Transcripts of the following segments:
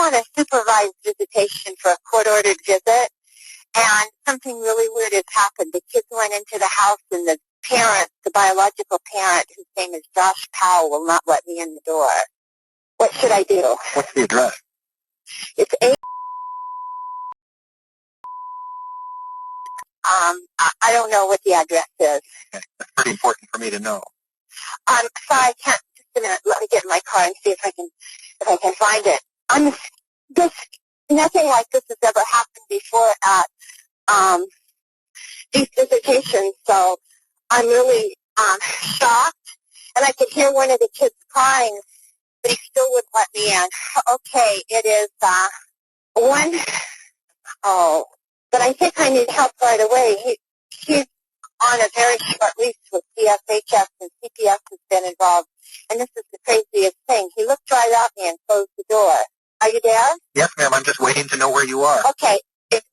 on a supervised visitation for a court-ordered visit, and something really weird has happened. The kids went into the house, and the parent, the biological parent, whose name is Josh Powell, will not let me in the door. What should I do? What's the address? It's I don't know what the address is. Okay. That's pretty important for me to know. Sorry, I can't. Just a minute. Let me get in my car and see if I can find it. Nothing like this has ever happened before at these visitations, so I'm really shocked. And I could hear one of the kids crying, but he still wouldn't let me in. Okay, it is but I think I need help right away. He's on a very short lease with CSHS, and CPS has been involved. And this is the craziest thing. He looked right at me and closed the door. Are you there? Yes, ma'am. I'm just waiting to know where you are. Okay. It's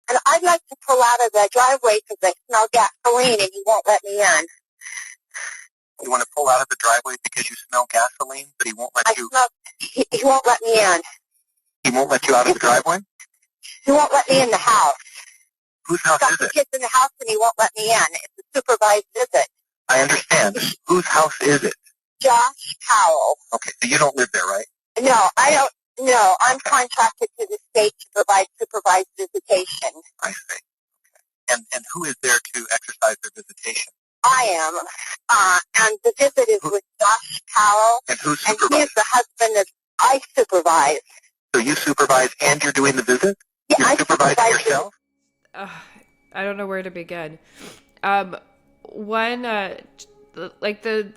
and I'd like to pull out of the driveway because I smell gasoline and he won't let me in. You want to pull out of the driveway because you smell gasoline, but he won't let you... He won't let me in. He won't let you out of the driveway? He won't let me in the house. Whose house is it? He's got the kids in the house and he won't let me in. It's a supervised visit. I understand. Whose house is it? Josh Powell. Okay, so you don't live there, right? No, I don't. No, I'm contracted to the state to provide supervised visitation. I see. Okay. And who is there to exercise their visitation? I am. And the visit is with Josh Powell. And who supervises? And he is the husband that I supervise. So you supervise and you're doing the visit? Yeah, you're supervising yourself? I don't know where to begin. One, like the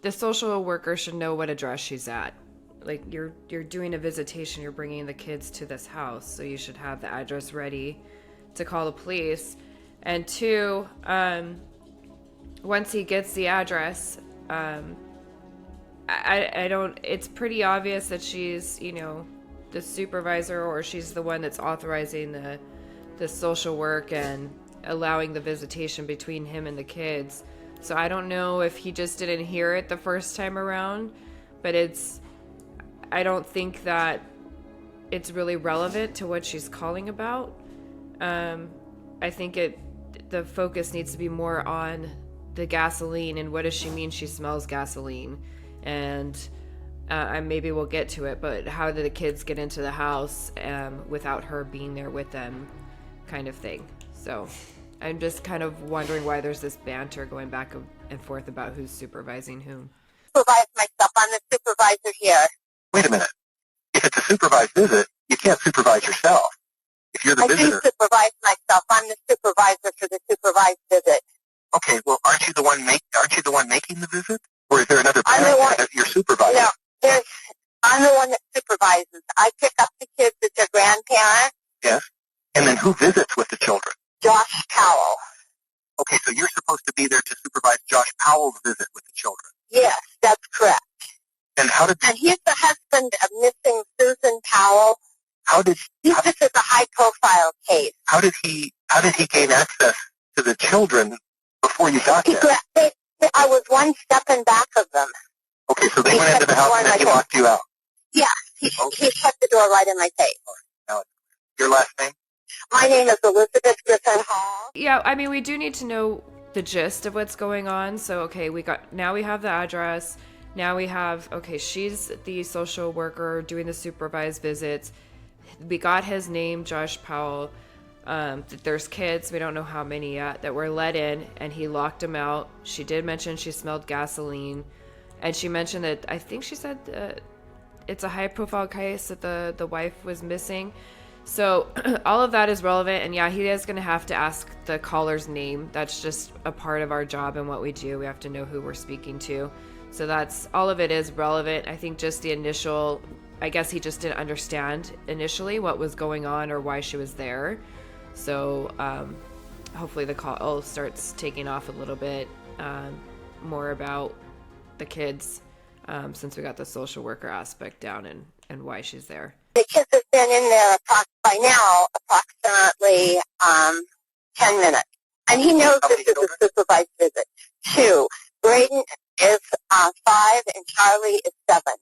social worker should know what address she's at. Like you're doing a visitation, you're bringing the kids to this house, so you should have the address ready to call the police. And two, once he gets the address, I don't. It's pretty obvious that she's, the supervisor, or she's the one that's authorizing the social work and allowing the visitation between him and the kids. So I don't know if he just didn't hear it the first time around, but I don't think that it's really relevant to what she's calling about. I think the focus needs to be more on the gasoline and what does she mean she smells gasoline, and maybe we'll get to it, but how did the kids get into the house without her being there with them, kind of thing. So I'm just kind of wondering why there's this banter going back and forth about who's supervising whom. Supervise myself. I'm the supervisor here. Wait a minute. If it's a supervised visit, you can't supervise yourself. If you're the visitor. I do supervise myself. I'm the supervisor for the supervised visit. Okay, well, aren't you the one making the visit? Or is there another parent that you're supervising? No, I'm the one that supervises. I pick up the kids as their grandparent. Yes. And then who visits with the children? Josh Powell. Okay, so you're supposed to be there to supervise Josh Powell's visit with the children. Yes, that's correct. And And he's the husband of missing Susan Powell. This is a high-profile case. How did he gain access to the children before you got there? I was one step in back of them. Okay, so they went into the house and then he locked you out. Yeah, he shut the door right in my face. Now, your last name? My name is Elizabeth Griffin Hall. Yeah, I mean, we do need to know the gist of what's going on. So, okay, we have the address. Now we have, she's the social worker doing the supervised visits. We got his name, Josh Powell. There's kids, we don't know how many yet, that were let in, and he locked them out. She did mention she smelled gasoline, and she mentioned that, I think she said it's a high-profile case that the wife was missing. So all of that is relevant, and yeah, he is going to have to ask the caller's name. That's just a part of our job and what we do. We have to know who we're speaking to. So that's all of it is relevant. I think just the initial, I guess he just didn't understand initially what was going on or why she was there. So hopefully the call starts taking off a little bit more about the kids since we got the social worker aspect down and why she's there. The kids have been in there approximately 10 minutes. And he knows this is a supervised visit. 2, Braden 5, and Charlie is 7. And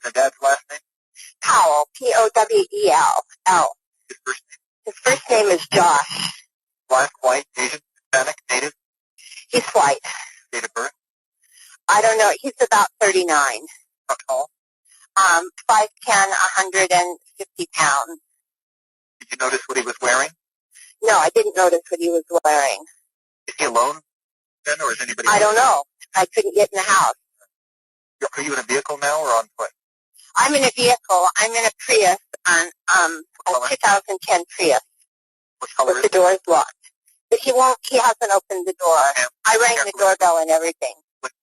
the dad's last name? Powell, Powell. His first name? His first name is Josh. Black, white, Asian, Hispanic, Native? He's white. Date of birth? I don't know. He's about 39. How tall? 5'10", 150 pounds. Did you notice what he was wearing? No, I didn't notice what he was wearing. Is he alone then, or is anybody? I don't know. I couldn't get in the house. Are you in a vehicle now or on foot? I'm in a vehicle. I'm in a Prius, a 2010 Prius. What color With is the doors locked. But he hasn't opened the door. I rang the doorbell and everything.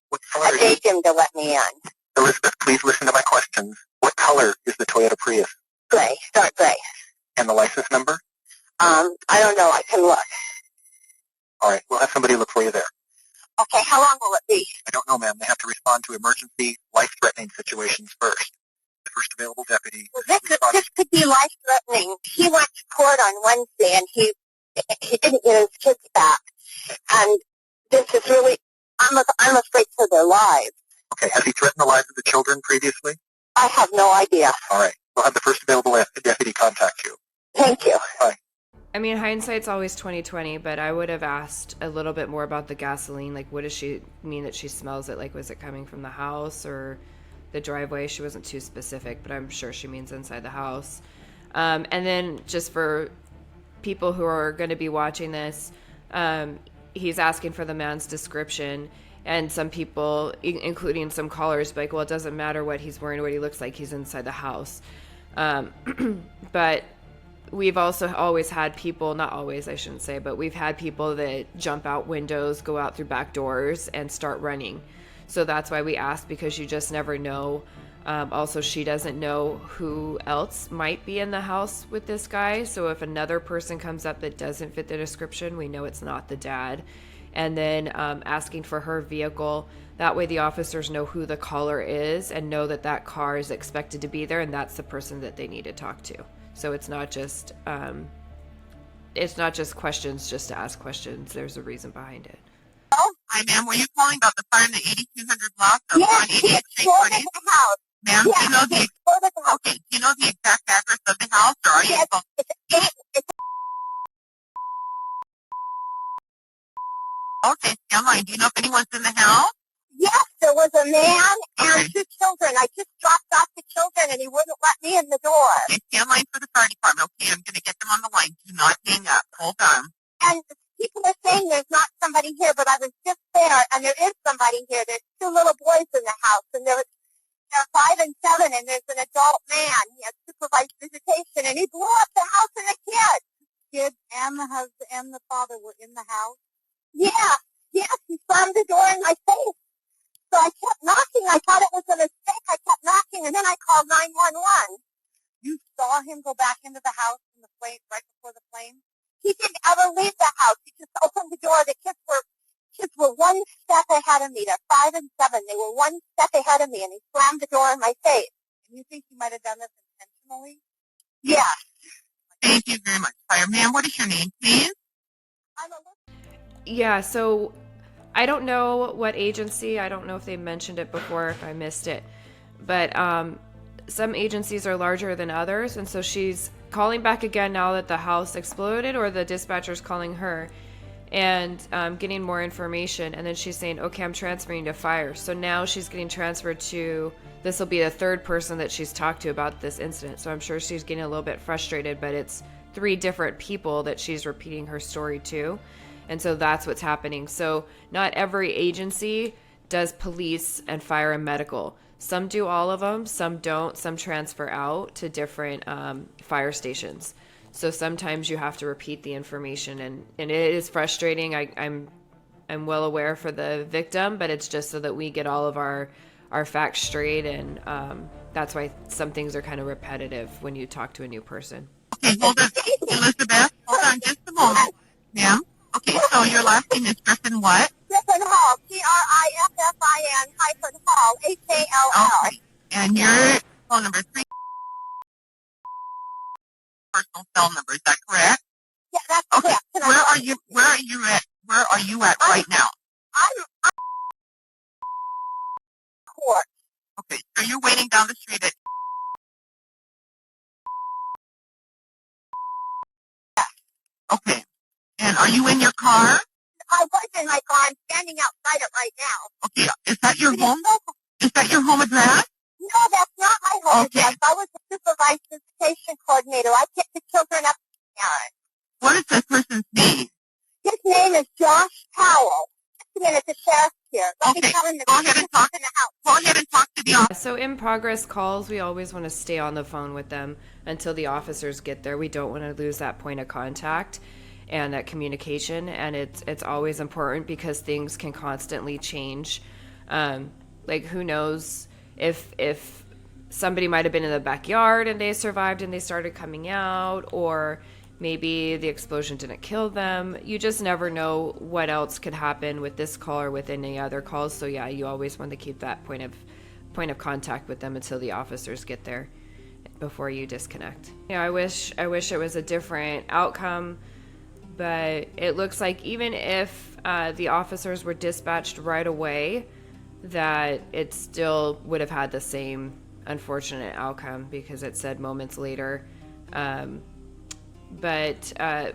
What color I is begged him to let me in. Elizabeth, please listen to my questions. What color is the Toyota Prius? Gray, dark gray. And the license number? I don't know. I can look. All right, we'll have somebody look for you there. Okay, how long will it be? I don't know, ma'am. They have to respond to emergency, life-threatening situations first. The first available deputy. Well, this could be life-threatening. He went to court on Wednesday, and he didn't get his kids back. And this is really, I'm afraid for their lives. Okay, has he threatened the lives of the children previously? I have no idea. All right, we'll have the first available deputy contact you. Thank you. Bye. I mean, hindsight's always 20/20, but I would have asked a little bit more about the gasoline. Like, what does she mean that she smells it? Like, was it coming from the house or the driveway? She wasn't too specific, but I'm sure she means inside the house. And then just for people who are going to be watching this, he's asking for the man's description. And some people, including some callers, be like, well, it doesn't matter what he's wearing or what he looks like. He's inside the house. But we've also always had people, not always, I shouldn't say, but we've had people that jump out windows, go out through back doors, and start running. So that's why we ask, because you just never know. Also, she doesn't know who else might be in the house with this guy. So if another person comes up that doesn't fit the description, we know it's not the dad. And then asking for her vehicle. That way the officers know who the caller is and know that that car is expected to be there, and that's the person that they need to talk to. So it's not just questions just to ask questions. There's a reason behind it. Oh, Hi, ma'am. Were you calling about the fire in the 8200 block of yes, 188th it's Street, for Party? the house. Ma'am, Yes, do you know the it's for the house. okay? Do you know the exact address of the house, or are you? Yes, it's Okay, stand line. Do you know if anyone's in the house? yes, there was a man and 2 children. I just dropped off the children, and he wouldn't let me in the door. Okay, stand line for the fire department. Okay, I'm going to get them on the line. Do not hang up. Hold on. And people are saying there's not somebody here, but I was just there, and there is somebody here. There's 2 little boys in the house, and they're 5 and 7, and there's an adult man. He has supervised visitation, and he blew up the house and the kids. Kids and the husband and the father were in the house? Yeah, yes, he slammed the door in my face. So I kept knocking. I thought it was a mistake. I kept knocking, and then I called 911. You saw him go back into the house in the flame, right before the flame? He didn't ever leave the house. He just opened the door. The kids were 1 step ahead of me. They're 5 and 7. They were 1 step ahead of me, and he slammed the door in my face. And you think he might have done this intentionally? Yeah. Thank you very much, fire. Ma'am, what is your name, please? I'm a Yeah, so I don't know what agency. I don't know if they mentioned it before, if I missed it. But some agencies are larger than others, and so she's calling back again now that the house exploded, or the dispatcher's calling her and getting more information. And then she's saying, okay, I'm transferring to fire. So now she's getting transferred to, this will be the 3rd person that she's talked to about this incident. So I'm sure she's getting a little bit frustrated, but it's 3 different people that she's repeating her story to. And so that's what's happening. So not every agency does police and fire and medical. Some do all of them, some don't. Some transfer out to different fire stations. So sometimes you have to repeat the information, and it is frustrating. I'm well aware for the victim, but it's just so that we get all of our facts straight, and that's why some things are kind of repetitive when you talk to a new person. Okay, hold on. Elizabeth, hold on just a moment. Ma'am? Okay, so your last name is Griffin what? Griffin Hall, Griffin Hall, Hall. Okay. And your phone number is 3 personal cell number, is that correct? Yeah, that's Okay. correct. Where are you at right now? I'm court. Okay, so you're waiting down the street at... Okay, and are you in your car? I was in my car. I'm standing outside it right now. Okay, is that your home? Is that your home address? No, that's not my home address. I was the supervisor visitation coordinator. I picked the children up from the yard. What is this person's name? His name is Josh Powell. Just a minute, the sheriff's here. Let me Okay, tell him to go ahead and talk in the house. Go ahead and talk to the officer. So in progress calls, we always want to stay on the phone with them until the officers get there. We don't want to lose that point of contact and that communication, and it's always important because things can constantly change. Like who knows if somebody might have been in the backyard and they survived and they started coming out, or maybe the explosion didn't kill them. You just never know what else could happen with this call or with any other calls. So yeah, you always want to keep that point of contact with them until the officers get there before you disconnect. Yeah, I wish it was a different outcome, but it looks like even if the officers were dispatched right away, that it still would have had the same unfortunate outcome because it said moments later. But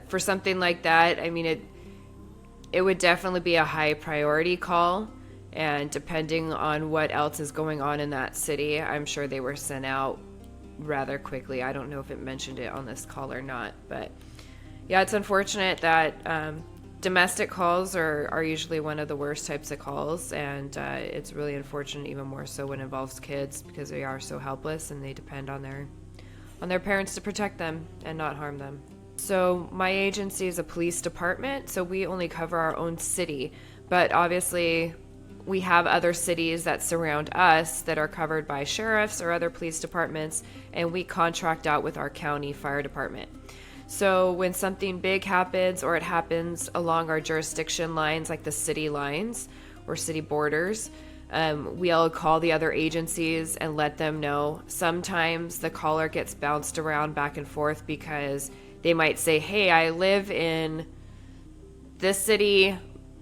for something like that, I mean, it would definitely be a high priority call, and depending on what else is going on in that city, I'm sure they were sent out rather quickly. I don't know if it mentioned it on this call or not, but yeah, it's unfortunate that domestic calls are usually one of the worst types of calls, and it's really unfortunate, even more so when it involves kids, because they are so helpless and they depend on their parents to protect them and not harm them. So my agency is a police department, so we only cover our own city, but obviously we have other cities that surround us that are covered by sheriffs or other police departments, and we contract out with our county fire department. So when something big happens, or it happens along our jurisdiction lines, like the city lines or city borders, we'll call the other agencies and let them know. Sometimes the caller gets bounced around back and forth because they might say, hey, I live in this city,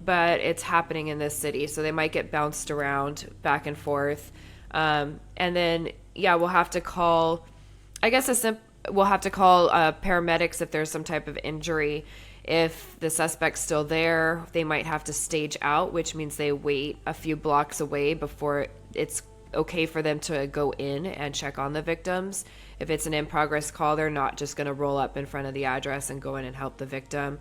but it's happening in this city. So they might get bounced around back and forth. And then, yeah, we'll have to call, we'll have to call paramedics if there's some type of injury. If the suspect's still there, they might have to stage out, which means they wait a few blocks away before it's okay for them to go in and check on the victims. If it's an in-progress call, they're not just going to roll up in front of the address and go in and help the victim.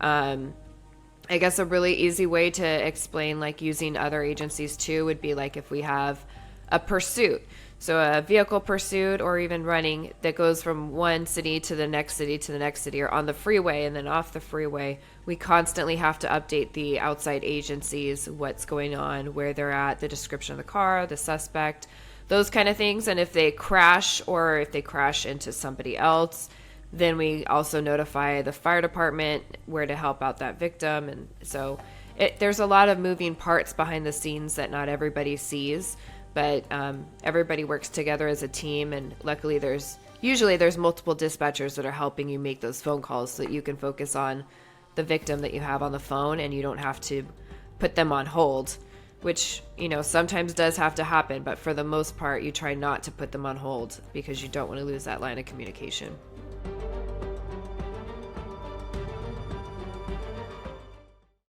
I guess a really easy way to explain, like, using other agencies too would be like if we have a pursuit. So a vehicle pursuit, or even running, that goes from one city to the next city to the next city, or on the freeway and then off the freeway. We constantly have to update the outside agencies, what's going on, where they're at, the description of the car, the suspect, those kind of things. And if they crash, or if they crash into somebody else, then we also notify the fire department where to help out that victim. And so there's a lot of moving parts behind the scenes that not everybody sees. But everybody works together as a team, and luckily there's multiple dispatchers that are helping you make those phone calls so that you can focus on the victim that you have on the phone, and you don't have to put them on hold, which, you know, sometimes does have to happen, but for the most part you try not to put them on hold because you don't want to lose that line of communication.